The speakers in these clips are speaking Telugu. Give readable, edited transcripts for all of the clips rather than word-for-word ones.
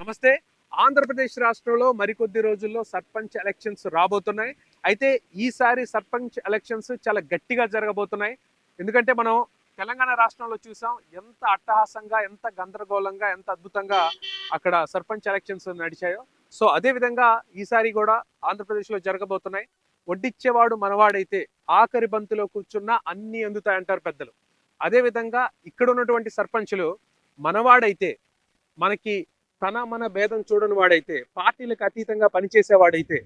నమస్తే. ఆంధ్రప్రదేశ్ రాష్ట్రంలో మరికొద్ది రోజుల్లో సర్పంచ్ ఎలక్షన్స్ రాబోతున్నాయి. అయితే ఈసారి సర్పంచ్ ఎలక్షన్స్ చాలా గట్టిగా జరగబోతున్నాయి. ఎందుకంటే మనం తెలంగాణ రాష్ట్రంలో చూసాం ఎంత అట్టహాసంగా, ఎంత గందరగోళంగా, ఎంత అద్భుతంగా అక్కడ సర్పంచ్ ఎలక్షన్స్ నడిచాయో. సో అదే విధంగా ఈసారి కూడా ఆంధ్రప్రదేశ్లో జరగబోతున్నాయి. వడ్డిచ్చేవాడు మనవాడైతే ఆఖరి బంతిలో కూర్చున్న అన్ని అందుతాయంటారు పెద్దలు. అదే విధంగా ఇక్కడ ఉన్నటువంటి సర్పంచులు మనవాడైతే, మనకి తన మన భేదం చూడని వాడైతే, పార్టీలకు అతీతంగా పనిచేసేవాడైతే,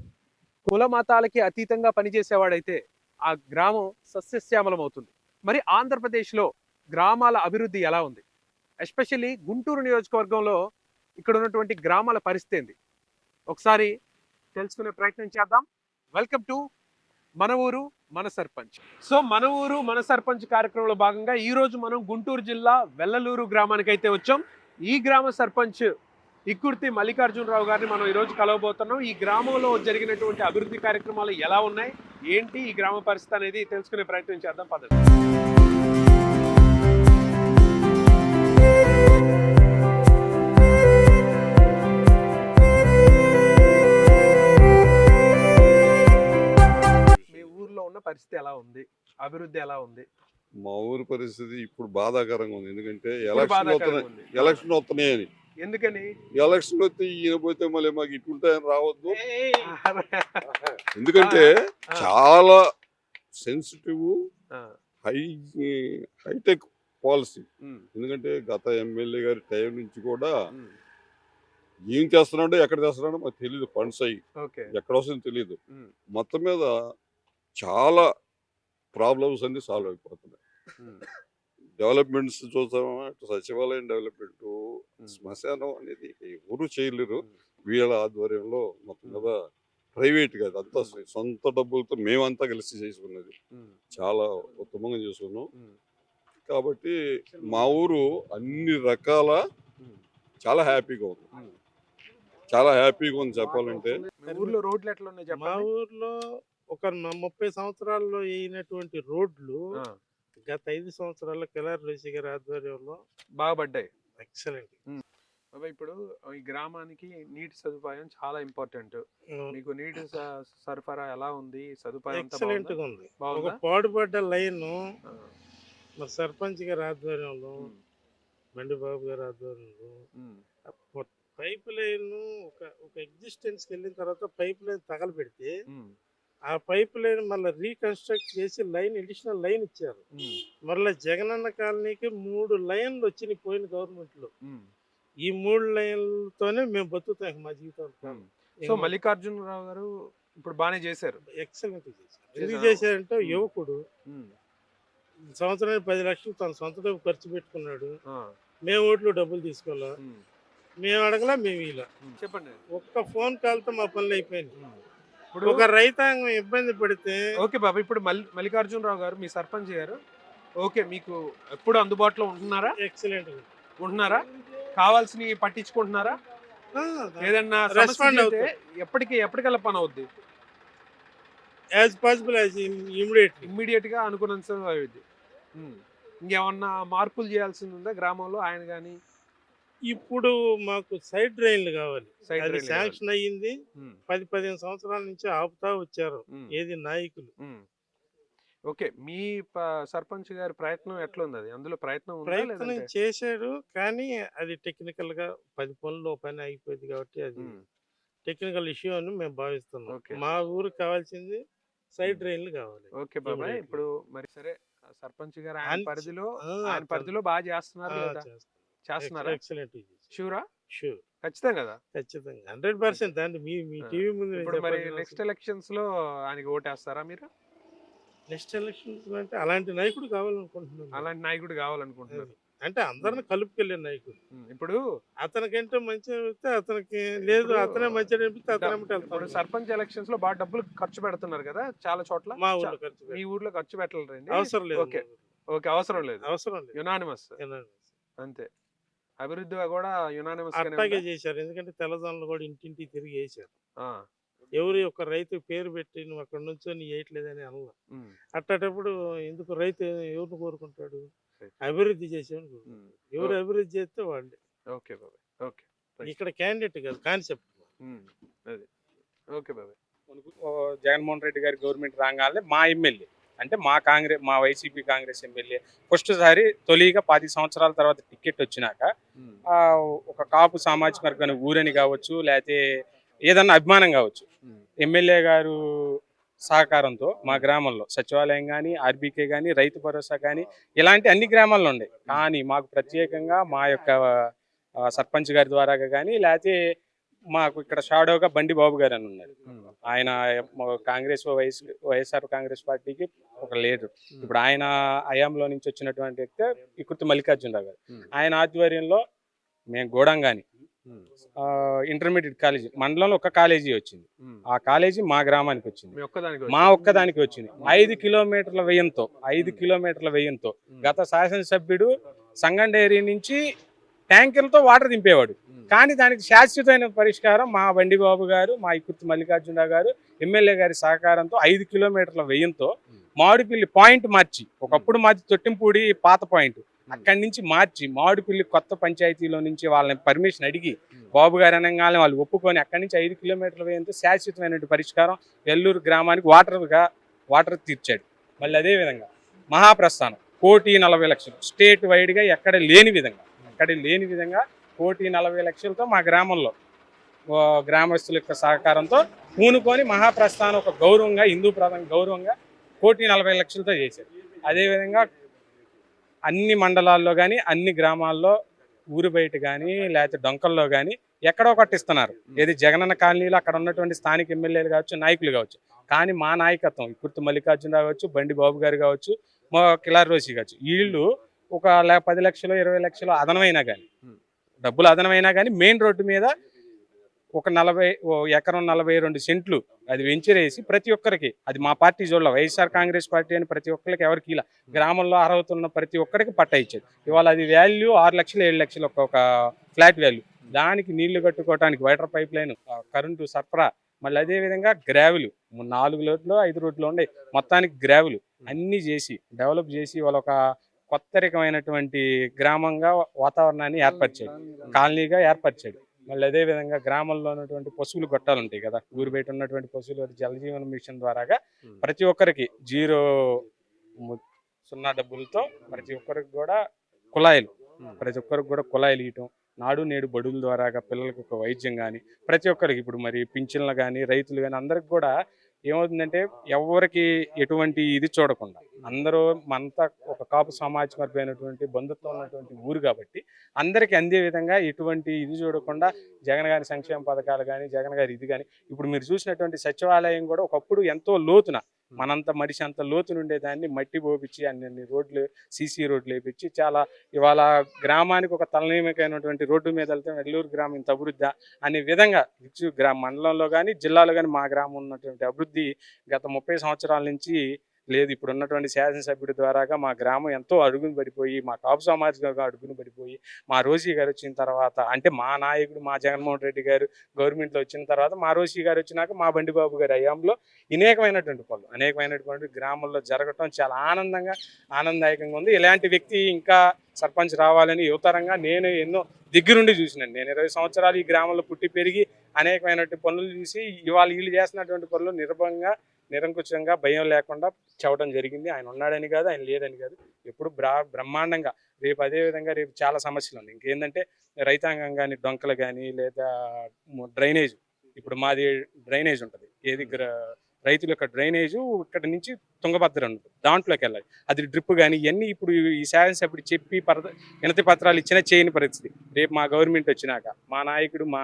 కుల మతాలకి అతీతంగా పనిచేసేవాడైతే ఆ గ్రామం సస్యశ్యామలం అవుతుంది. మరి ఆంధ్రప్రదేశ్లో గ్రామాల అభివృద్ధి ఎలా ఉంది? ఎస్పెషల్లీ గుంటూరు నియోజకవర్గంలో ఇక్కడ ఉన్నటువంటి గ్రామాల పరిస్థితి ఏంది? ఒకసారి తెలుసుకునే ప్రయత్నం చేద్దాం. వెల్కమ్ టు మన ఊరు మన సర్పంచ్. సో మన ఊరు మన సర్పంచ్ కార్యక్రమంలో భాగంగా ఈ రోజు మనం గుంటూరు జిల్లా వెల్లలూరు గ్రామానికి అయితే వచ్చాం. ఈ గ్రామ సర్పంచ్ ఇక్కుర్తి మల్లికార్జునరావు గారిని మనం ఈరోజు కలవబోతున్నాం. ఈ గ్రామంలో జరిగినటువంటి అభివృద్ధి కార్యక్రమాలు ఎలా ఉన్నాయి, ఏంటి ఈ గ్రామ పరిస్థితి అనేది తెలుసుకునే ప్రయత్నం చేద్దాం. పదండి. మీ ఊర్లో ఉన్న పరిస్థితి ఎలా ఉంది, అభివృద్ధి ఎలా ఉంది? మా ఊరి పరిస్థితి ఇప్పుడు బాధాకరంగా ఉంది. ఎందుకంటే బాధాకరంగా ఎలక్షన్ వస్తున్నాయని. ఎందుకని? ఎలక్షన్ వస్తే ఈయన పోతే మళ్ళీ మాకు ఇటుంటాయని రావద్దు. ఎందుకంటే చాలా సెన్సిటివ్ హైటెక్ పాలసీ. ఎందుకంటే గత ఎమ్మెల్యే గారి టైం నుంచి కూడా ఏం చేస్తున్నాడో ఎక్కడ చేస్తున్నాడో మాకు తెలియదు. ఫండ్స్ అయ్యి ఎక్కడ వస్తుందో తెలియదు. మొత్తం మీద చాలా ప్రాబ్లమ్స్ అన్ని సాల్వ్ అయిపోతున్నాయి. డెవలప్మెంట్స్ చూస్తామా, సచివాలయం డెవలప్మెంట్, శ్మశానం అనేది ఎవరు చేయలేరు. వీళ్ళ ఆధ్వర్యంలో మొత్తం మీద ప్రైవేట్ కాదు, అంతా సొంత డబ్బులతో మేమంతా కలిసి చేసుకున్నది. చాలా ఉత్తమంగా చేసుకున్నాం. కాబట్టి మా ఊరు అన్ని రకాల చాలా హ్యాపీగా ఉంది. చాలా హ్యాపీగా ఉంది చెప్పాలంటే. ఊర్లో రోడ్లు ఎట్లా ఉన్నాయి? మా ఊర్లో ఒక 30 సంవత్సరాల్లో అయినటువంటి రోడ్లు గత 5 సంవత్సరాల్లో కిలారి రుషి గారి ఆధ్వర్యంలో బాగుపడ్డాయి. ఎక్సలెంట్. ఇప్పుడు ఈ గ్రామానికి నీటి సదుపాయం చాలా ఇంపార్టెంట్. మీకు నీటి సరఫరా ఎలా ఉంది? సదుపాయం ఎక్సలెంట్ గా ఉంది. ఒక పాడుపడ్డ లైన్ మరి సర్పంచ్ గారి ఆధ్వర్యంలో, బండిబాబు గారి ఆధ్వర్యంలో పైప్ లైన్ ఒక ఎగ్జిస్టెన్స్ వెళ్ళిన తర్వాత పైప్ లైన్ తగలబెడితే ఆ పైప్ లైన్ మళ్ళీ రీకన్స్ట్రక్ట్ చేసి అడిషనల్ లైన్ ఇచ్చారు. మళ్ళీ జగనన్న కాలనీకి 3 లైన్లు వచ్చినాయి పోయిన గవర్నమెంట్ లో. ఈ 3 లైన్లతోనే మేము బతుకుతాం మా జీవితంలో. సో మల్లికార్జునరావు గారు ఇప్పుడు బాగానే చేశారు. ఎక్సలెంట్ చేశారు. ఎందుకు చేశారంటే యువకుడు సంవత్సరానికి 10 లక్షలు తన సొంత డబ్బు ఖర్చు పెట్టుకున్నాడు. మేము ఓట్లు డబ్బులు తీసుకోవాలా, మేము అడగలా, మేము ఇలా. చెప్పండి. ఒక్క ఫోన్ కాల్తో మా పనులు అయిపోయింది. ఒక రైతాంగం ఇబ్బంది పడితే ఓకే బాబా, ఇప్పుడు మల్లికార్జునరావు గారు మీ సర్పంచ్ గారు ఓకే, మీకు ఎప్పుడు అందుబాటులో ఉంటున్నారా? ఎక్సలెంట్ ఉంటున్నారా? కావాల్సినవి పట్టించుకుంటున్నారా? ఏదన్నా రెస్పాండ్ అవుతే ఎప్పటికల్లా పని అవుద్ది? యాజ్ పాసిబుల్ యాజ్ ఇమ్మీడియట్ గా అనుకున్నంత అవుద్ది. ఇంకేమన్నా మార్పులు చేయాల్సింది ఉందా గ్రామంలో ఆయన గాని? ఇప్పుడు మాకు సైడ్ డ్రైన్లు కావాలి. అది శాంక్షన్ అయ్యింది. 10-15 సంవత్సరాల నుంచి ఆపుతా వచ్చారు ఏది నాయకులు. ఓకే, మీ సర్పంచ్ గారి ప్రయత్నం ఎట్లా ఉంది? అది అందులో ప్రయత్నం చేశాడు, కానీ అది టెక్నికల్ గా 10 పనులు పని అయిపోయింది కాబట్టి అది టెక్నికల్ ఇష్యూ అని మేము భావిస్తున్నాం. మా ఊరికి కావాల్సింది సైడ్ డ్రైన్లు కావాలి. ఓకే బాబాయ్, ఇప్పుడు మరి సరే సర్పంచ్ గారు ఆయన పరిధిలో బాగా చేస్తున్నారు కదా? చేస్తున్నారా? ఎక్సలెంట్. షూరా? షూర్, ఖచ్చితంగా కదా? ఖచ్చితంగా 100%. దాన్ని మీ టీవీ ముందు ఇప్పుడు మరి నెక్స్ట్ ఎలక్షన్స్ లో ఆయనకి ఓటేస్తారా మీరు? నెక్స్ట్ ఎలక్షన్స్ అంటే అలాంటి నాయకుడు కావాలనుకుంటున్నాను. అలాంటి నాయకుడు కావాలనుకుంటున్నారు అంటే అందరిని కలుపుకెళ్ళే నాయకుడు. ఇప్పుడు అతనికంటే మంచి అనిపిస్తే అతనికి, లేదు అతనే మంచి అనిపిస్తే అతనే. సర్పంచ్ ఎలక్షన్స్ లో బాగా డబ్బులు ఖర్చు పెడుతున్నారు కదా చాలా చోట్ల. మా ఊర్లో మీ ఊర్లో ఖర్చు పెట్టలేరండి? అవసరం లేదు. ఓకే ఓకే, అవసరం లేదు. యునానిమస్ అంతే. అభివృద్ధి కూడా యునానిమస్ అట్లాగే చేశారు. ఎందుకంటే తెల్లదొనలు కూడా ఇంటింటికి తిరిగి వేసారు. ఎవరి ఒక రైతు పేరు పెట్టి నువ్వు అక్కడ నుంచొని వేయట్లేదని అనలా. అట్టేటప్పుడు ఎందుకు రైతు ఎవరిని కోరుకుంటాడు? అభివృద్ధి చేసేవాడిని కోరుకుంటాడు. ఎవరు అభివృద్ధి చేస్తే వాళ్ళే. ఓకే బాబాయ్. ఓకే. ఇక్కడ క్యాండిడేట్ కాదు, కాన్సెప్ట్. అది ఓకే బాబాయ్. జగన్మోహన్ రెడ్డి గారి గవర్నమెంట్ రాగానే మా ఎమ్మెల్యే అంటే మా వైసీపీ కాంగ్రెస్ ఎమ్మెల్యే ఫస్ట్ సారి తొలిగా 10 సంవత్సరాల తర్వాత టికెట్ వచ్చినాక ఒక కాపు సామాజిక వర్గాన్ని ఊరని కావచ్చు, లేకపోతే ఏదన్నా అభిమానం కావచ్చు, ఎమ్మెల్యే గారు సహకారంతో మా గ్రామంలో సచివాలయం కానీ, ఆర్బీకే కానీ, రైతు భరోసా కానీ ఇలాంటి అన్ని గ్రామాల్లో ఉన్నాయి. కానీ మాకు ప్రత్యేకంగా మా యొక్క సర్పంచ్ గారి ద్వారా కానీ, లేకపోతే మాకు ఇక్కడ షాడోగా బండి బాబు గారు అని ఉన్నారు. ఆయన కాంగ్రెస్ వైఎస్ఆర్ కాంగ్రెస్ పార్టీకి ఒక లీడర్. ఇప్పుడు ఆయన హయాంలో నుంచి వచ్చినటువంటి వ్యక్తి ఇకుర్తి మల్లికార్జునరావు గారు. ఆయన ఆధ్వర్యంలో మేము గోడంగాని ఇంటర్మీడియట్ కాలేజీ మండలంలో ఒక కాలేజీ వచ్చింది. ఆ కాలేజీ మా గ్రామానికి వచ్చింది, మా ఒక్కదానికి వచ్చింది. 5 కిలోమీటర్ల వ్యయంతో గత శాసనసభ్యుడు సంగం డైరీ నుంచి ట్యాంకర్లతో వాటర్ దింపేవాడు. కానీ దానికి శాశ్వతమైన పరిష్కారం మా బండి బాబు గారు, మా ఇకుర్తి మల్లికార్జునరావు గారు ఎమ్మెల్యే గారి సహకారంతో 5 కిలోమీటర్ల వ్యయంతో మామిడిపిల్లి పాయింట్ మార్చి, ఒకప్పుడు మాది తొట్టింపూడి పాత పాయింట్, అక్కడి నుంచి మార్చి మామిడిపిల్లి కొత్త పంచాయతీలో నుంచి వాళ్ళని పర్మిషన్ అడిగి బాబు గారు అనగానే వాళ్ళు ఒప్పుకొని అక్కడి నుంచి 5 కిలోమీటర్ల వ్యయంతో శాశ్వతమైన పరిష్కారం వెల్లూరు గ్రామానికి వాటర్ తీర్చాడు. మళ్ళీ అదేవిధంగా మహాప్రస్థానం 1,40,00,000 స్టేట్ వైడ్గా ఎక్కడ లేని విధంగా 1,40,00,000తో మా గ్రామంలో గ్రామస్తుల యొక్క సహకారంతో పూనుకొని మహాప్రస్థానం ఒక గౌరవంగా, హిందూ ప్రధాన గౌరవంగా 1,40,00,000తో చేశారు. అదేవిధంగా అన్ని మండలాల్లో కానీ, అన్ని గ్రామాల్లో ఊరు బయట కానీ, లేకపోతే డొంకల్లో కానీ ఎక్కడో ఒకటి ఇస్తున్నారు. ఏది జగనన్న కాలనీలో అక్కడ ఉన్నటువంటి స్థానిక ఎమ్మెల్యేలు కావచ్చు, నాయకులు కావచ్చు. కానీ మా నాయకత్వం ఇకుర్తి మల్లికార్జునరావు కావచ్చు, బండి బాబు గారు కావచ్చు, మా కిలార్ రోసి కావచ్చు, వీళ్ళు ఒక 10 లక్షలు 20 లక్షలు అదనమైనా కానీ, డబ్బులు అదనమైనా కానీ మెయిన్ రోడ్డు మీద ఒక ఎకరం 42 సెంట్లు అది వెంచరేసి ప్రతి ఒక్కరికి, అది మా పార్టీ జోళ్ళ వైఎస్ఆర్ కాంగ్రెస్ పార్టీ అని ప్రతి ఒక్కరికి ఎవరికి ఇలా గ్రామంలో అర్హత ఉన్న ప్రతి ఒక్కరికి పట్టా ఇచ్చేది. ఇవాళ అది వాల్యూ 6 లక్షలు 7 లక్షలు ఒక ఫ్లాట్ వాల్యూ. దానికి నీళ్లు కట్టుకోవడానికి వాటర్ పైప్ లైన్, కరెంటు సరఫరా, మళ్ళీ అదేవిధంగా గ్రావెలు 4 రోడ్లు 5 రోడ్లు ఉన్నాయి, మొత్తానికి గ్రావెలు అన్నీ చేసి డెవలప్ చేసి వాళ్ళ ఒక కొత్త రకమైనటువంటి గ్రామంగా వాతావరణాన్ని ఏర్పరిచాడు, కాలనీగా ఏర్పరిచాడు. మళ్ళీ అదేవిధంగా గ్రామంలో ఉన్నటువంటి పశువులు గొట్టాలు ఉంటాయి కదా, ఊరు బయట ఉన్నటువంటి పశువులు జలజీవన మిషన్ ద్వారాగా ప్రతి ఒక్కరికి 0 డబ్బులతో ప్రతి ఒక్కరికి కూడా కుళాయిలు ఇవ్వటం, నాడు నేడు బడుల ద్వారాగా పిల్లలకు ఒక వైద్యం కానీ ప్రతి ఒక్కరికి ఇప్పుడు మరి పింఛన్లు కానీ రైతులు కానీ అందరికి కూడా ఏమవుతుందంటే ఎవరికి ఎటువంటి ఇది చూడకుండా అందరూ మనతా ఒక కాపు సామాజిక వర్గమైనటువంటి బంధుత్వం ఉన్నటువంటి ఊరు కాబట్టి అందరికీ అందే విధంగా ఎటువంటి ఇది చూడకుండా జగన్ గారి సంక్షేమ పథకాలు కానీ, జగన్ గారి ఇది కానీ, ఇప్పుడు మీరు చూసినటువంటి సచివాలయం కూడా ఒకప్పుడు ఎంతో లోతున మనంత మడిసి అంత లోతున ఉండేదాన్ని మట్టి పోపించి అన్ని రోడ్లు సీసీ రోడ్లు వేపించి చాలా ఇవాళ గ్రామానికి ఒక తలనీయమైనటువంటి రోడ్డు మీద వెళ్తే వెల్లూరు గ్రామం ఇంత అభివృద్ధి అనే విధంగా మండలంలో కానీ జిల్లాలో కానీ మా గ్రామం ఉన్నటువంటి అభివృద్ధి గత 30 సంవత్సరాల నుంచి లేదు. ఇప్పుడు ఉన్నటువంటి శాసనసభ్యుడి ద్వారాగా మా గ్రామం ఎంతో అడుగును పడిపోయి, మా కాపు సామాజికంగా అడుగును పడిపోయి, మా రోషి గారు వచ్చిన తర్వాత అంటే మా నాయకుడు మా జగన్మోహన్ రెడ్డి గారు గవర్నమెంట్లో వచ్చిన తర్వాత మా రోషి గారు వచ్చినాక మా బండి బాబు గారి హయాంలో అనేకమైనటువంటి గ్రామంలో జరగటం చాలా ఆనందదాయకంగా ఉంది. ఇలాంటి వ్యక్తి ఇంకా సర్పంచ్ రావాలని యువతరంగా నేను ఎన్నో దగ్గరుండి చూసినాను. నేను 20 సంవత్సరాలు ఈ గ్రామంలో పుట్టి పెరిగి అనేకమైనటువంటి పనులు చూసి ఇవాళ వీళ్ళు చేస్తున్నటువంటి పనులు నిరంకుశంగా భయం లేకుండా చెప్పడం జరిగింది. ఆయన ఉన్నాడని కాదు, ఆయన లేదని కాదు, ఎప్పుడు బ్రహ్మాండంగా. రేపు అదేవిధంగా రేపు చాలా సమస్యలు ఉన్నాయి. ఇంకేంటంటే రైతాంగం కానీ, డొంకలు కానీ, లేదా డ్రైనేజ్. ఇప్పుడు మాది డ్రైనేజ్ ఉంటుంది, ఏది రైతుల యొక్క డ్రైనేజు ఇక్కడ నుంచి తుంగభద్ర ఉంటుంది, దాంట్లోకి వెళ్ళాలి. అది డ్రిప్ కానీ ఇవన్నీ ఇప్పుడు ఈ శాసనసభ్యుడు చెప్పి వినతి పత్రాలు ఇచ్చినా చేయని పరిస్థితి. రేపు మా గవర్నమెంట్ వచ్చినాక, మా నాయకుడు మా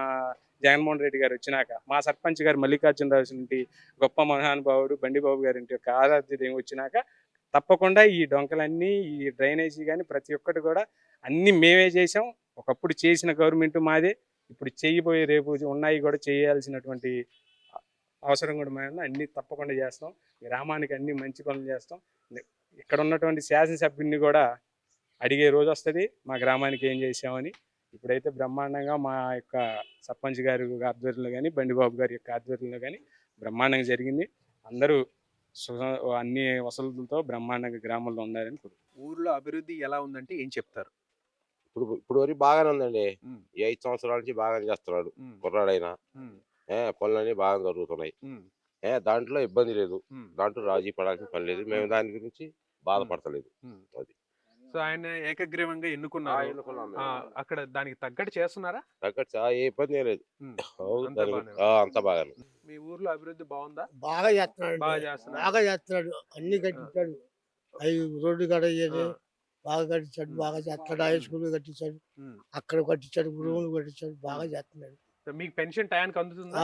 జగన్మోహన్ రెడ్డి గారు వచ్చినాక, మా సర్పంచ్ గారు మల్లికార్జునరావు ఇంటి గొప్ప మహానుభావుడు బండి బాబు గారి ఇంటి యొక్క ఆరాధ్యత వచ్చినాక తప్పకుండా ఈ డొంకలన్నీ, ఈ డ్రైనేజీ కానీ ప్రతి ఒక్కటి కూడా అన్నీ మేమే చేసాం. ఒకప్పుడు చేసిన గవర్నమెంట్ మాదే, ఇప్పుడు చేయబోయే రేపు ఉన్నాయి కూడా చేయాల్సినటువంటి అవసరం కూడా మేము అన్నీ తప్పకుండా చేస్తాం. గ్రామానికి అన్ని మంచి పనులు చేస్తాం. ఇక్కడ ఉన్నటువంటి శాసనసభ్యుడిని కూడా అడిగే రోజు వస్తుంది మా గ్రామానికి ఏం చేసామని. ఇప్పుడైతే బ్రహ్మాండంగా మా యొక్క సర్పంచ్ గారి ఆధ్వర్యంలో కానీ, బండిబాబు గారి యొక్క ఆధ్వర్యంలో కానీ బ్రహ్మాండంగా జరిగింది. అందరూ అన్ని వసతులతో బ్రహ్మాండంగా గ్రామంలో ఉన్నారని ఊర్లో అభివృద్ధి ఎలా ఉందంటే ఏం చెప్తారు? ఇప్పుడు వరకు బాగానే ఉందండి. హ్మ్. ఈ 5 సంవత్సరాల నుంచి బాగానే చేస్తున్నాడు హ్మ్. కుర్రాడైనా. హ్మ్. పనులన్నీ బాగా జరుగుతున్నాయి. హ్మ్. దాంట్లో ఇబ్బంది లేదు. హ్మ్. దాంట్లో రాజీ పడాల్సిన పని లేదు. మేము దాని గురించి బాధపడతలేదు. హ్మ్. అది. సో ఆయన ఏకగ్రీవంగా ఎన్నుకున్నారు. ఎన్నుకున్నాం ఆ, మేము. అక్కడ దానికి తగ్గట్టు చేస్తున్నారా? తగ్గట్టు ఏ ఇబ్బంది ఏం లేదు. హ్మ్. అవును, అంతా దాని బానే గురించి అంతా బాగానే. మీ ఊర్లో అభివృద్ధి బాగుందా? బాగా చేస్తున్నాడు, బాగా చేస్తున్నారు. బాగా చేస్తున్నాడు. అన్ని కట్టించాడు. అవి రోడ్డు కాడ అయ్యేది బాగా కట్టించాడు, బాగా చేస్తాడు. హై స్కూల్ కట్టించాడు, అక్కడ కట్టించాడు, రూములు కట్టించాడు, బాగా చేస్తున్నాడు. మీకు పెన్షన్ టయానికి అందుతుందా?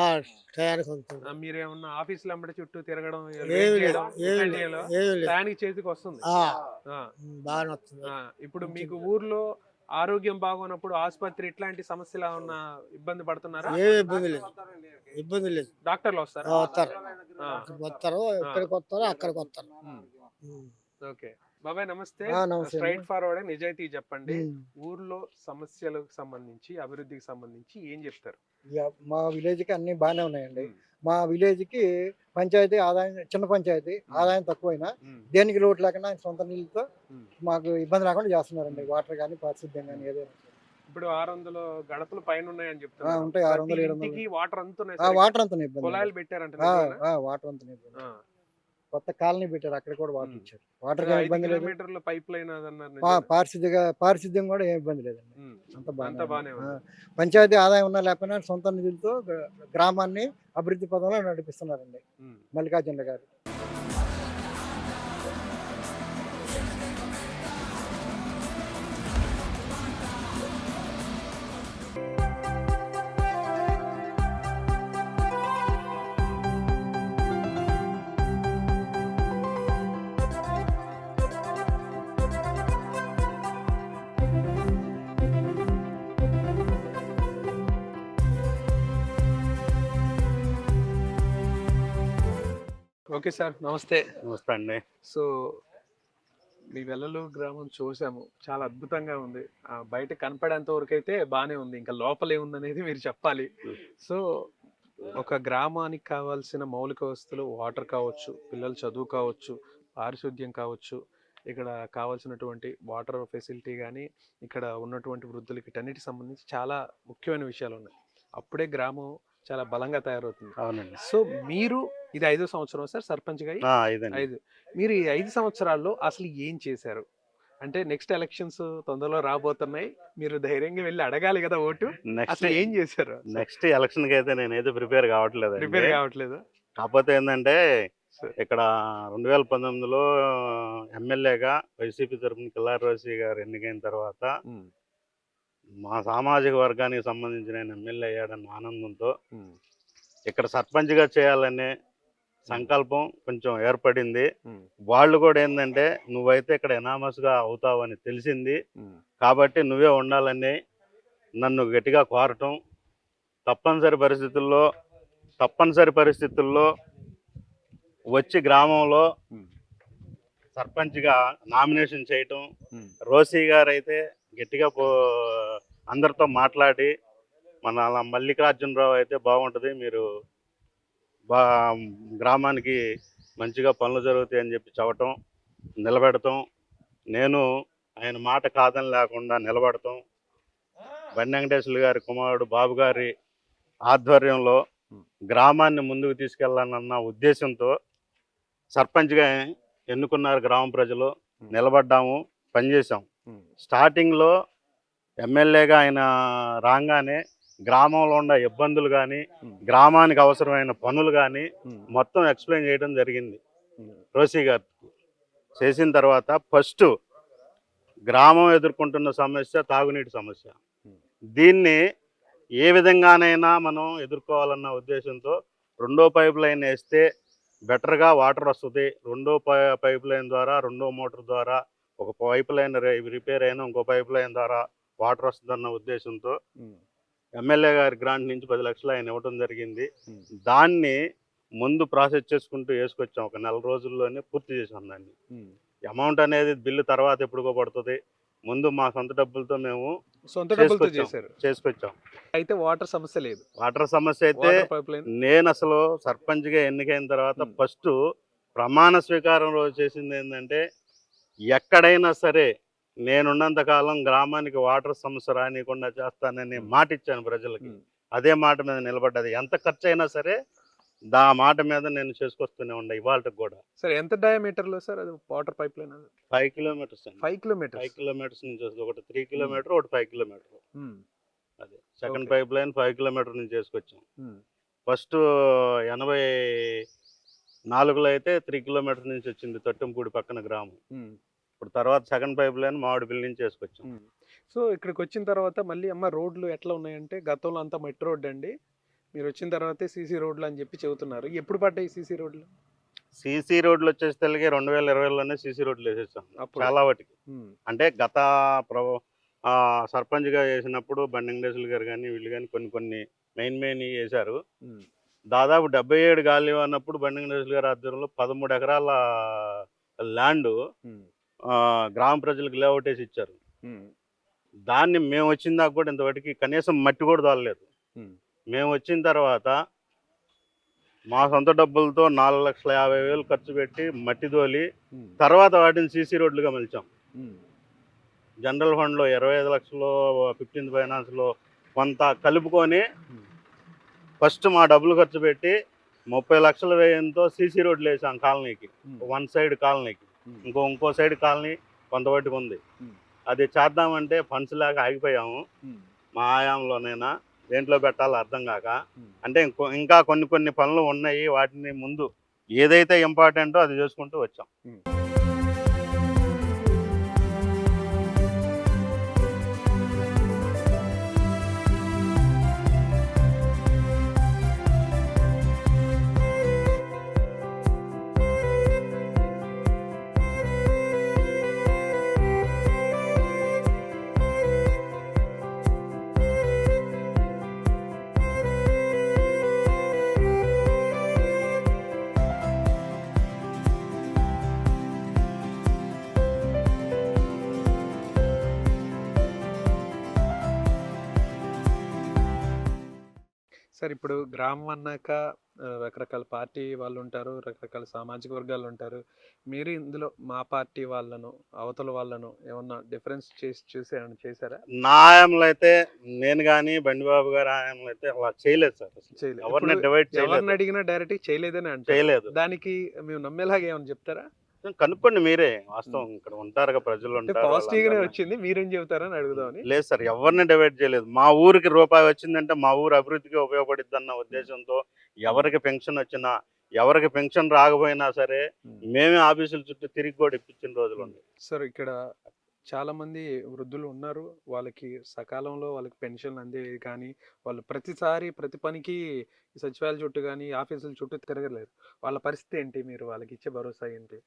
టయానికి అందుతుంది. మీరేమన్నా ఆఫీసులు వెంబడి చుట్టూ తిరగడం ఏమి వెయిట్ లేదు, చేయడం ఏమి ఇట్లాంటివి లేదు, ఏమి లేదు. టయానికి చేతికి వస్తుంది. ఆ, బాగానే వస్తుంది. ఇప్పుడు మీకు ఊర్లో ఆరోగ్యం బాగోనప్పుడు ఆసుపత్రి ఇట్లాంటి సమస్యలు ఏమన్నా ఇబ్బంది పడుతున్నారా? ఏమి ఇబ్బంది లేదు, ఇబ్బంది లేదు. డాక్టర్లు వస్తారా? వస్తారు, ఆ, వస్తారు, ఎక్కడికి వస్తారో అక్కడికి వస్తారు. ఓకే బాబాయ్ నమస్తే. నమస్తే. స్ట్రైట్ ఫార్వర్డ్ నిజాయితీ చెప్పండి. ఉమ్. ఊర్లో సమస్యలకు సంబంధించి అభివృద్ధికి సంబంధించి ఏం చెప్తారు? మా విలేజ్కి అన్ని బాగానే ఉన్నాయండి. ఉమ్. మా విలేజ్కి పంచాయతీ ఆదాయం చిన్న పంచాయతీ, ఆదాయం తక్కువైనా దేనికి లోటు లేకుండా సొంత నీళ్ళతో ఉమ్. మాకు ఇబ్బంది రాకుండా చేస్తున్నారండి. వాటర్ కానీ పారిశుద్ధ్యం కానీ ఏదైనా. ఇప్పుడు 600 గడపలు పైన ఉన్నాయని చెప్తున్నారు. ఉంటాయి, 600, ప్రతి 700. ఇంటికి వాటర్ అందుతున్నాయి. వాటర్ అంతా ఇబ్బంది. కుళాయిలు పెట్టారంట. వాటర్ అంతా ఇబ్బంది. కొత్త కాలనీ పెట్టారు, అక్కడ కూడా వాటర్ ఇచ్చారు. వాటర్ ఇబ్బంది లేదు. కిలోమీటర్ల పైప్ లైన్ అదన్నారు. పారిశుద్ధ్యం కూడా ఏం ఇబ్బంది లేదండి. అంత అంతా బానే బాగానే ఉంది. పంచాయతీ ఆదాయం ఉన్నా లేకపోయినా సొంత నిధులతో గ్రామాన్ని అభివృద్ధి పదంలో నడిపిస్తున్నారండి మల్లికార్జున గారు. ఓకే సార్ నమస్తే. నమస్తే అండి. సో మీ వెల్లలూరు గ్రామం చూసాము, చాలా అద్భుతంగా ఉంది. బయట కనపడేంత వరకు అయితే బాగానే ఉంది, ఇంకా లోపల ఏముందనేది మీరు చెప్పాలి. సో ఒక గ్రామానికి కావాల్సిన మౌలిక వసతులు, వాటర్ కావచ్చు, పిల్లల చదువు కావచ్చు, పారిశుద్ధ్యం కావచ్చు, ఇక్కడ కావాల్సినటువంటి వాటర్ ఫెసిలిటీ కానీ, ఇక్కడ ఉన్నటువంటి వృద్ధులకి వీటన్నిటికి సంబంధించి చాలా ముఖ్యమైన విషయాలు ఉన్నాయి. అప్పుడే గ్రామం చాలా బలంగా తయారవుతుంది. అవునండి. సో మీరు ఇది 5వ సంవత్సరం సార్ సర్పంచ్గా? 5. మీరు ఈ 5 సంవత్సరాల్లో అసలు ఏం చేశారు? అంటే నెక్స్ట్ ఎలక్షన్స్ తొందరలో రాబోతున్నాయి, మీరు ధైర్యంగా వెళ్ళి అడగాలి కదా ఓటు. అసలు ఏం చేశారు? నెక్స్ట్ ఎలక్షన్ కి అయితే నేనైతే ప్రిపేర్ కావట్లేదు. కాకపోతే ఏంటంటే ఇక్కడ 2019లో ఎమ్మెల్యేగా వైసీపీ తరఫున కిల్లారి రోసి గారు ఎన్నికైన తర్వాత మా సామాజిక వర్గానికి సంబంధించిన ఆయన ఎమ్మెల్యే అయ్యాడన్న ఆనందంతో ఇక్కడ సర్పంచ్గా చేయాలనే సంకల్పం కొంచెం ఏర్పడింది. వాళ్ళు కూడా ఏంటంటే నువ్వైతే ఇక్కడ ఎనామస్గా అవుతావు అని తెలిసింది కాబట్టి నువ్వే ఉండాలని నన్ను గట్టిగా కోరటం, తప్పనిసరి పరిస్థితుల్లో వచ్చి గ్రామంలో సర్పంచ్గా నామినేషన్ చేయటం. రోసీ గారు అయితే గట్టిగా అందరితో మాట్లాడి మన మల్లికార్జునరావు అయితే బాగుంటుంది, మీరు గ్రామానికి మంచిగా పనులు జరుగుతాయి అని చెప్పి చెప్పటం, నిలబెడతాం. నేను ఆయన మాట కాదని లేకుండా నిలబడతాం. బండి వెంకటేశ్వర గారి కుమారుడు బాబు గారి ఆధ్వర్యంలో గ్రామాన్ని ముందుకు తీసుకెళ్లాలన్న ఉద్దేశంతో సర్పంచ్గా ఎన్నుకున్నారు గ్రామ ప్రజలు. నిలబడ్డాము, పనిచేసాం. స్టార్టింగ్లో ఎమ్మెల్యేగా ఆయన రాగానే గ్రామంలో ఉన్న ఇబ్బందులు కానీ, గ్రామానికి అవసరమైన పనులు కానీ మొత్తం ఎక్స్ప్లెయిన్ చేయడం జరిగింది రోసీ గారు. చేసిన తర్వాత ఫస్ట్ గ్రామం ఎదుర్కొంటున్న సమస్య తాగునీటి సమస్య. దీన్ని ఏ విధంగానైనా మనం ఎదుర్కోవాలన్న ఉద్దేశంతో 2వ పైప్ లైన్ వేస్తే బెటర్గా వాటర్ వస్తుంది. 2వ పైప్ లైన్ ద్వారా, 2వ మోటార్ ద్వారా, ఒక పైప్ లైన్ రిపేర్ అయినా ఇంకో పైప్ లైన్ ద్వారా వాటర్ వస్తుందన్న ఉద్దేశంతో ఎమ్మెల్యే గారి గ్రాంట్ నుంచి 10 లక్షలు ఆయన ఇవ్వడం జరిగింది. దాన్ని ముందు ప్రాసెస్ చేసుకుంటూ వేసుకొచ్చాం. ఒక 4 రోజుల్లోనే పూర్తి చేసాం దాన్ని. అమౌంట్ అనేది బిల్లు తర్వాత ఎప్పుడుకో పడుతుంది. ముందు మా సొంత డబ్బులతో మేము సొంత డబ్బులతో చేసుకొచ్చాం. చేశారు. చేసుకొచ్చాం. అయితే వాటర్ సమస్య లేదు. వాటర్ సమస్య అయితే వాటర్ పైప్ లైన్. నేను అసలు సర్పంచ్గా ఎన్నికైన తర్వాత ఫస్ట్ ప్రమాణ స్వీకారం రోజు చేసింది ఏంటంటే, ఎక్కడైనా సరే నేనున్నంత కాలం గ్రామానికి వాటర్ సమస్య రానియకుండా చేస్తానని మాట ఇచ్చాను ప్రజలకి. అదే మాట మీద నిలబడ్డది. ఎంత ఖర్చు అయినా సరే ఆ మాట మీద నేను చేసుకొస్తూనే ఉండే ఇవాళకి కూడా. సార్ ఎంత డయామీటర్ లో సార్ అది వాటర్ పైప్ లైన్? 5 కిలోమీటర్స్ అండి. 5 కిలోమీటర్స్. 5 కిలోమీటర్స్ నుంచి వస్తుంది. ఒకటి 3 కిలోమీటర్, ఒకటి 5 కిలోమీటర్. అదే second Okay. Pipeline 5 kilometre నుంచి చేసుకొచ్చాం. ఫస్ట్ 84లో అయితే 3 కిలోమీటర్ నుంచి వచ్చింది తొట్టంపూడి పక్కన గ్రామం. ఇప్పుడు తర్వాత సెకండ్ పైప్ లైన్ మామిడిపల్లి నుంచి చేసుకొచ్చాం. సో ఇక్కడికి వచ్చిన తర్వాత మళ్ళీ అమ్మ రోడ్లు ఎట్లా ఉన్నాయంటే గతంలో అంతా మట్టి రోడ్డు అండి, మీరు వచ్చిన తర్వాతే సీసీ రోడ్లు అని చెప్పి చెబుతున్నారు. ఎప్పుడు పడ్డాయి సీసీ రోడ్లు? సీసీ రోడ్లు వచ్చేసి తెలుగు 2020లోనే సీసీ రోడ్లు వేసేసాం అప్పుడు. చాలా వాటికి. అంటే గత సర్పంచ్గా చేసినప్పుడు బండి వెంకటేశ్వర గారు కానీ వీళ్ళు కానీ కొన్ని మెయిన్ వేశారు. దాదాపు 77 గాలి అన్నప్పుడు బండి వెంకటేశ్వర గారి ఆధ్వర్యంలో 13 ఎకరాల ల్యాండ్ గ్రామ ప్రజలకు లేఅవుట్ వేసి ఇచ్చారు. దాన్ని మేము వచ్చిన దాకా కూడా ఇంతవరకు కనీసం మట్టి కూడా తోలలేదు. మేము వచ్చిన తర్వాత మా సొంత డబ్బులతో 4,50,000 ఖర్చు పెట్టి మట్టి తోలి తర్వాత వాటిని సీసీ రోడ్లుగా మలిచాం. జనరల్ ఫండ్లో 25 లక్షలు 15th ఫైనాన్స్లో కొంత కలుపుకొని ఫస్ట్ మా డబ్బులు ఖర్చు పెట్టి 30 లక్షల వ్యయంతో సీసీ రోడ్లు వేసాం కాలనీకి. వన్ సైడ్ కాలనీకి, ఇంకో సైడ్ కాలనీ కొంతవరకు ఉంది. అది చేద్దామంటే ఫండ్స్ లేక ఆగిపోయాము. మా ఆయాంలోనైనా దేంట్లో పెట్టాలో అర్థం కాక, అంటే ఇంకా కొన్ని పనులు ఉన్నాయి. వాటిని ముందు ఏదైతే ఇంపార్టెంటో అది చేసుకుంటూ వచ్చాం. సార్ ఇప్పుడు గ్రామం అన్నాక రకరకాల పార్టీ వాళ్ళు ఉంటారు, రకరకాల సామాజిక వర్గాలు ఉంటారు. మీరు ఇందులో మా పార్టీ వాళ్ళను అవతల వాళ్ళను ఏమన్నా డిఫరెన్స్ చూసి ఏమన్నా చేశారా? నా ఆయంలో అయితే నేను కానీ బండిబాబు గారి ఆయంలో అయితే అలా చేయలేదు సార్. చేయలేదు. ఎవరిని డివైడ్ ఎవరిని చేయలేదు. అడిగినా డైరెక్ట్ చేయలేదని అంటే చేయలేదు. దానికి మేము నమ్మేలాగా ఏమన్నా చెప్తారా? కనుక్కోండి మీరే. వాస్తవం ఇక్కడ ఉంటారుగా ప్రజలు ఉంటారు. పాజిటివ్ గానే వాళ్ళందరినీ. వచ్చింది, మీరేం చెబుతారని అడుగుదామని. లేదు సార్, ఎవరిని డివైడ్ చేయలేదు. మా ఊరికి రూపాయి వచ్చిందంటే మా ఊరు అభివృద్ధికి ఉపయోగపడిద్ది అన్న ఉద్దేశంతో ఎవరికి పెన్షన్ వచ్చినా ఎవరికి పెన్షన్ రాకపోయినా సరే మేమే ఆఫీసుల చుట్టూ తిరిగి కూడా ఇప్పించిన రోజులు ఉన్నాయి. సార్ ఇక్కడ చాలా మంది వృద్ధులు ఉన్నారు, వాళ్ళకి సకాలంలో వాళ్ళకి పెన్షన్ అందేవి కానీ వాళ్ళు ప్రతిసారి ప్రతి పనికి సచివాలయ చుట్టూ కానీ ఆఫీసుల చుట్టూ తిరగలేరు. వాళ్ళ పరిస్థితి ఏంటి? మీరు వాళ్ళకి ఇచ్చే భరోసా ఏంటి?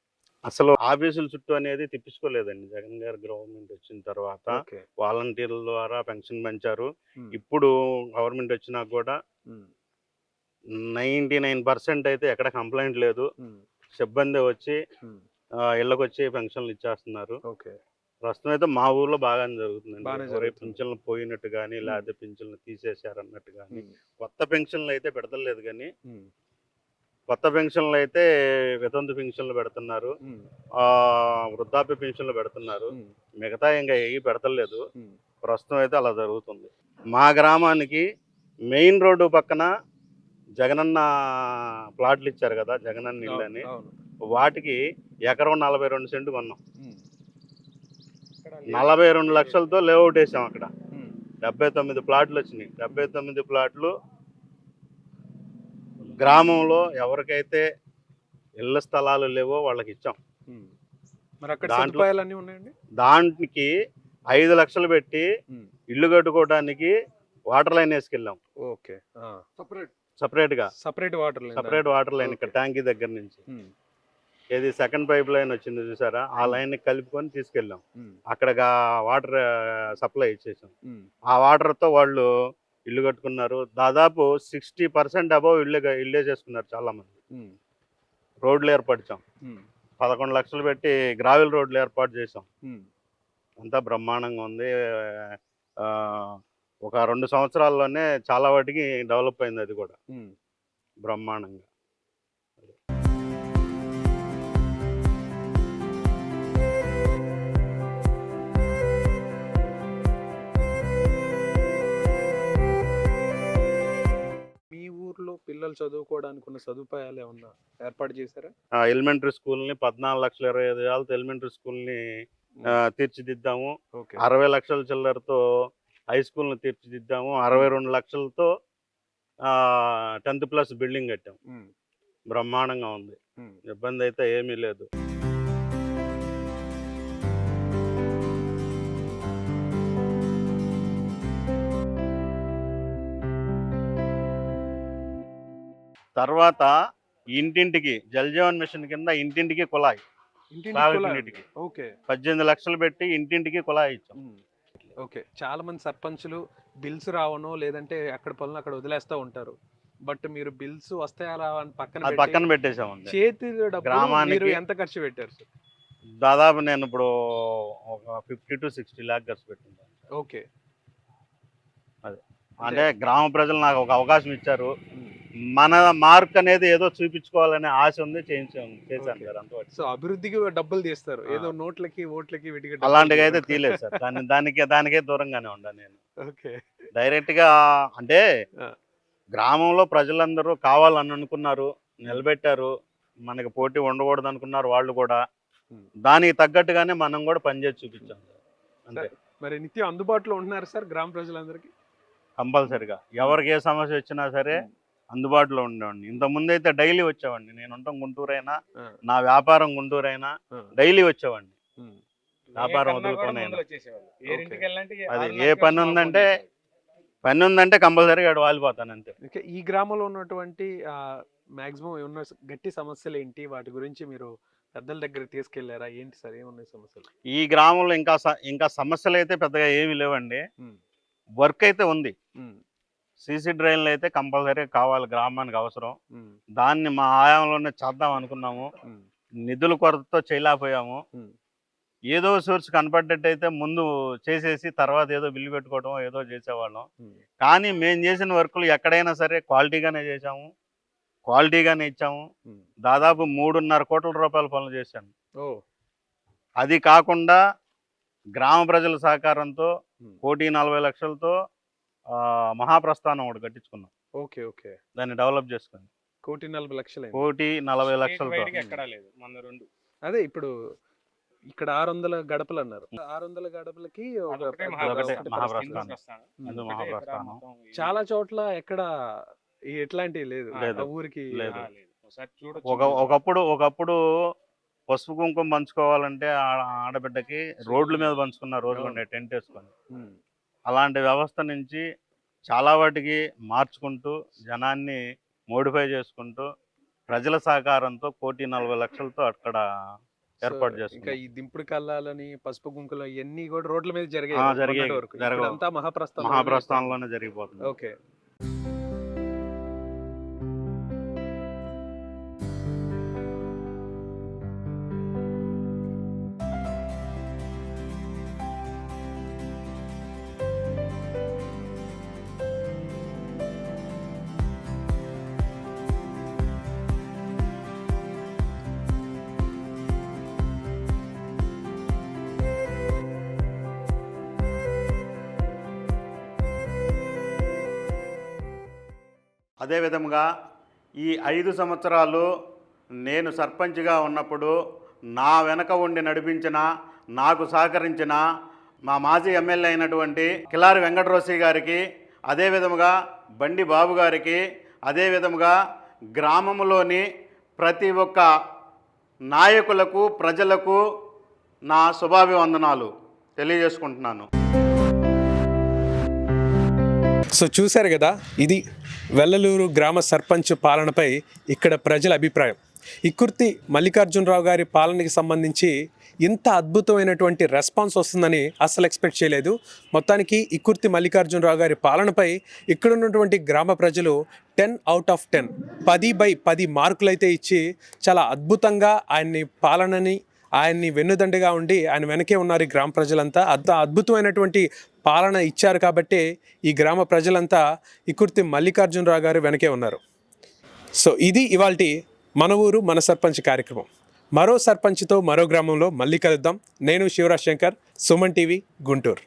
అసలు ఆఫీసుల చుట్టూ అనేది తిప్పించుకోలేదండి. జగన్ గారు గవర్నమెంట్ వచ్చిన తర్వాత ఓకే. వాలంటీర్ల ద్వారా పెన్షన్ పెంచారు. ఇప్పుడు గవర్నమెంట్ వచ్చినా కూడా 99% అయితే ఎక్కడ కంప్లైంట్ లేదు. సిబ్బంది వచ్చి ఇళ్ళకి వచ్చి పెన్షన్లు ఇచ్చేస్తున్నారు. ఓకే. ప్రస్తుతం అయితే మా ఊర్లో బాగానే బాగానే జరుగుతుందండి. జరుగుతుంది. పెన్షన్లు పోయినట్టు కానీ లేకపోతే పెన్షన్లు తీసేశారు అన్నట్టు కానీ కొత్త పెన్షన్లు అయితే పెడతలేదు. కానీ కొత్త పెన్షన్లు అయితే వితంతు పెన్షన్లు పెడుతున్నారు, వృద్ధాప్య పెన్షన్లు పెడుతున్నారు. మిగతా ఇంకా ఏవి పెడతలేదు. ప్రస్తుతం అయితే అలా జరుగుతుంది. మా గ్రామానికి మెయిన్ రోడ్డు పక్కన జగనన్న ప్లాట్లు ఇచ్చారు కదా, జగనన్న ఇల్లు అని. వాటికి ఎకరం 42 సెంటు కొన్నాం. 42 లక్షలతో లేఅవుట్ వేసాం. అక్కడ 79 ప్లాట్లు వచ్చినాయి. 79 ప్లాట్లు గ్రామంలో ఎవరికైతే ఇళ్ల స్థలాలు లేవో వాళ్ళకి ఇచ్చాం. మరి అక్కడ సదుపాయాలన్నీ ఉన్నాయండి. దానికి 5 లక్షలు పెట్టి ఇల్లు కట్టుకోవడానికి వాటర్ లైన్ వేసుకెళ్ళాం. ఓకే. సపరేట్ గా సపరేట్ వాటర్ లైన్ ఇక్కడ ట్యాంకీ దగ్గర నుంచి. ఏది సెకండ్ పైప్ లైన్ వచ్చింది చూసారా, ఆ లైన్ కలుపుకొని తీసుకెళ్ళాం. అక్కడ వాటర్ సప్లై ఇచ్చేసాం. ఆ వాటర్ తో వాళ్ళు ఇల్లు కట్టుకున్నారు. దాదాపు 60% అబౌవ్ ఇల్లే చేసుకున్నారు చాలా మంది. రోడ్లు ఏర్పరిచాం. 11 లక్షలు పెట్టి గ్రావెల్ రోడ్లు ఏర్పాటు చేసాం. అంతా బ్రహ్మాండంగా ఉంది. ఒక 2 సంవత్సరాల్లోనే చాలా వాటికి డెవలప్ అయింది అది కూడా బ్రహ్మాండంగా. మీ ఊర్లో పిల్లలు చదువుకోవడానికి ఉన్న సదుపాయాలు ఏమన్నా ఏర్పాటు చేశారా? ఎలిమెంటరీ స్కూల్ని 14,25,000 ఎలిమెంటరీ స్కూల్ని తీర్చిదిద్దాము. ఓకే. 60 లక్షల చిల్లరతో హై స్కూల్ని తీర్చిదిద్దాము. 62 లక్షలతో 10th ప్లస్ బిల్డింగ్ కట్టాం. బ్రహ్మాండంగా ఉంది, ఇబ్బంది అయితే ఏమీ లేదు. తర్వాత ఇంటింటికి జల్ జీవన్ మిషన్ కింద ఇంటింటికి కుళాయి, తాగునీటికి ఓకే. 18 లక్షలు పెట్టి ఇంటింటికి కుళాయి ఇచ్చాం. ఓకే. చాలా మంది సర్పంచులు బిల్స్ రావనో లేదంటే అక్కడ పనులు అక్కడ వదిలేస్తూ ఉంటారు. బట్ మీరు బిల్స్ వస్తాయా రావా అని అది పక్కన పెట్టేసామండి. చేతి డబ్బులు గ్రామానికి మీరు ఎంత ఖర్చు పెట్టారు సార్? దాదాపు నేను ఇప్పుడు ఒక 50 to 60 lakh ఖర్చు పెట్టింటాను. ఓకే. అదే అంటే గ్రామ ప్రజలు నాకు ఒక అవకాశం ఇచ్చారు. మన మార్క్ అనేది ఏదో చూపించుకోవాలనే ఆశ ఉంది, చేశాను సార్ అంతవరకు. సో అభివృద్ధికి డబ్బులు తీస్తారు, ఏదో నోట్లకి ఓట్లకి వీటికి అలాంటివి అయితే తీయలేదు సార్. దానికే దూరంగానే ఉండాను నేను. ఓకే. డైరెక్ట్ గా అంటే గ్రామంలో ప్రజలందరూ కావాలని అనుకున్నారు, నిలబెట్టారు. మనకి పోటీ ఉండకూడదు అనుకున్నారు వాళ్ళు కూడా. దానికి తగ్గట్టుగానే మనం కూడా పనిచేసి చూపించాం అంతే. మరి నిత్యం అందుబాటులో ఉంటున్నారు సార్ గ్రామ ప్రజలందరికీ? కంపల్సరిగా ఎవరికి ఏ సమస్య వచ్చినా సరే అందుబాటులో ఉండేవాడిని. ఇంతకుముందు అయితే డైలీ వచ్చేవాడిని. నేను ఉంటాం గుంటూరు అయినా, నా వ్యాపారం గుంటూరు అయినా డైలీ వచ్చేవాడిని. వ్యాపారం వదులుకోనైనా అది ఏ పని ఉందంటే కంపల్సరీగా అక్కడ వాలిపోతాను అంతే. ఈ గ్రామంలో ఉన్నటువంటి మాక్సిమం ఏమన్నా గట్టి సమస్యలు ఏంటి, వాటి గురించి మీరు పెద్దల దగ్గర తీసుకెళ్లారా? ఏంటి సార్ ఏమున్నాయి సమస్యలు? ఈ గ్రామంలో ఇంకా సమస్యలు అయితే పెద్దగా ఏమీ లేవండి. వర్క్ అయితే ఉంది. సీసీ డ్రైన్లు అయితే కంపల్సరీ కావాలి, గ్రామానికి అవసరం. దాన్ని మా ఆయాంలోనే చేద్దాం అనుకున్నాము. నిధుల కొరతతో చేయలేకపోయాము. ఏదో సోర్స్ కనపడ్డట్టయితే ముందు చేసేసి తర్వాత ఏదో బిల్లు పెట్టుకోవడం ఏదో చేసేవాళ్ళం. కానీ మేము చేసిన వర్కులు ఎక్కడైనా సరే క్వాలిటీగానే చేసాము, క్వాలిటీగానే ఇచ్చాము. దాదాపు 3.5 కోట్ల రూపాయల పనులు చేశాను. అది కాకుండా గ్రామ ప్రజల సహకారంతో 1,40 లక్షలతో మహాప్రస్థానం ఒకటి కట్టించుకున్నాం. ఓకే. ఓకే. దాన్ని డెవలప్ చేసుకుని 1,40 లక్షలు. 1,40 లక్షలతో అదే ఇప్పుడు ఇక్కడ 600 గడపలు అన్నారు. 600 గడపలకి మహాప్రస్థానం. చాలా చోట్ల ఎక్కడ ఎట్లాంటివి లేదు ఊరికి. ఒకప్పుడు పసుపు కుంకుమ పంచుకోవాలంటే ఆడబిడ్డకి రోడ్ల మీద పంచుకున్న రోజులు ఉండే, టెంట్ వేసుకొని. అలాంటి వ్యవస్థ నుంచి చాలా వాటికి మార్చుకుంటూ జనాన్ని మోడిఫై చేసుకుంటూ ప్రజల సహకారంతో 1,40 లక్షలతో అక్కడ ఏర్పాటు చేస్తాం. ఇంకా ఈ దింపుడు కల్లాలని పసుపు కుంకులు ఇవన్నీ కూడా రోడ్ల మీద జరిగే మహాప్రస్థానంలోనే జరిగిపోతుంది. ఓకే. అదేవిధంగా ఈ 5 సంవత్సరాలు నేను సర్పంచ్గా ఉన్నప్పుడు నా వెనక ఉండి నడిపించిన, నాకు సహకరించిన మా మాజీ ఎమ్మెల్యే అయినటువంటి కిలారి వెంకటరోసి గారికి, అదేవిధంగా బండి బాబు గారికి, అదేవిధంగా గ్రామంలోని ప్రతి ఒక్క నాయకులకు, ప్రజలకు నా శుభాభివందనాలు తెలియజేసుకుంటున్నాను. సో చూశారు కదా, ఇది వెల్లలూరు గ్రామ సర్పంచ్ పాలనపై ఇక్కడ ప్రజల అభిప్రాయం. ఇక్కుర్తి మల్లికార్జునరావు గారి పాలనకి సంబంధించి ఇంత అద్భుతమైనటువంటి రెస్పాన్స్ వస్తుందని అస్సలు ఎక్స్పెక్ట్ చేయలేదు. మొత్తానికి ఇక్కుర్తి మల్లికార్జునరావు గారి పాలనపై ఇక్కడ ఉన్నటువంటి గ్రామ ప్రజలు 10 out of 10 10/10 మార్కులు అయితే ఇచ్చి చాలా అద్భుతంగా ఆయన్ని పాలనని ఆయన్ని వెన్నుదండగా ఉండి ఆయన వెనకే ఉన్నారు ఈ గ్రామ ప్రజలంతా. అద్భుతమైనటువంటి పాలన ఇచ్చారు కాబట్టే ఈ గ్రామ ప్రజలంతా ఇకుర్తి మల్లికార్జునరావు గారు వెనకే ఉన్నారు. సో ఇది ఇవాల్టి మన ఊరు మన సర్పంచ్ కార్యక్రమం. మరో సర్పంచ్తో మరో గ్రామంలో మళ్ళీ కలుద్దాం. నేను శివరాజ్ శంకర్, సుమన్ టీవీ, గుంటూరు.